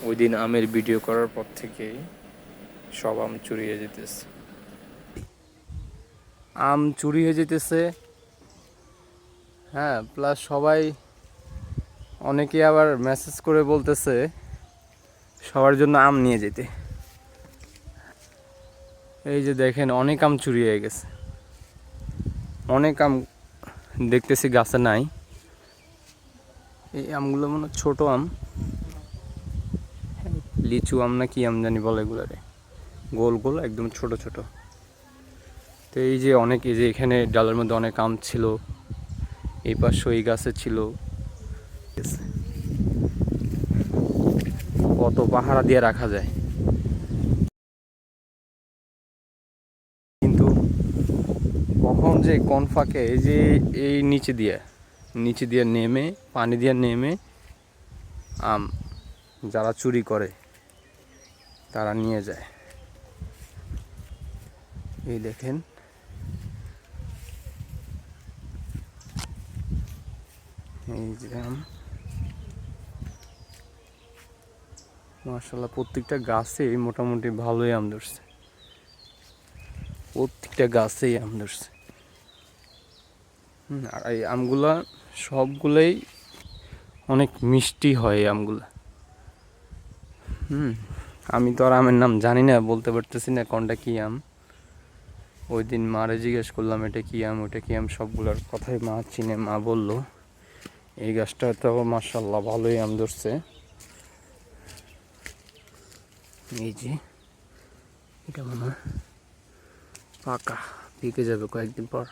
ওই দিন আমের ভিডিও করার পর থেকেই সব আম চুরি হয়ে যেতেছে। আম চুরি হয়ে যেতেছে, হ্যাঁ, প্লাস সবাই অনেকে আবার মেসেজ করে বলতেছে সবার জন্য আম নিয়ে যেতে। এই যে দেখেন অনেক আম চুরি হয়ে গেছে, অনেক আম দেখতেছি গাছে নাই। এই আমগুলো মনে ছোট আম, লিচু আম না কি আম জানি বলে এগুলারে, গোল গোল একদম ছোট ছোট। তো এই যে অনেক, এই যে এখানে ডালের মধ্যে অনেক আম ছিল, এই পাশে এই গাছে ছিল, কত পাহারা দিয়ে রাখা যায়। কিন্তু কখন যে কোন ফাঁকে এই যে এই নিচে দিয়ে নেমে, পানি দিয়ে নেমে আম যারা চুরি করে তারা নিয়ে যায়। এই দেখেন, এই যে আম, মাশাআল্লাহ প্রত্যেকটা গাছেই মোটামুটি ভালোই আম ধরছে, প্রত্যেকটা গাছেই আম ধরছে। আর এই আমগুলা সবগুলোই অনেক মিষ্টি হয় এই আমগুলা। আমি তো আর আমের নাম জানি না, বলতে পারতেছি না কোনটা কী আম। ওই দিন মারে জিজ্ঞেস করলাম এটা কী আম ওটা কী আম, সবগুলোর কথাই মা চিনে। মা বলল এই গাছটা তো মাশাআল্লাহ ভালোই আম ধরছে। এই যে এটা মনে হয় পাকা, পেকে যাবে কয়েকদিন পর।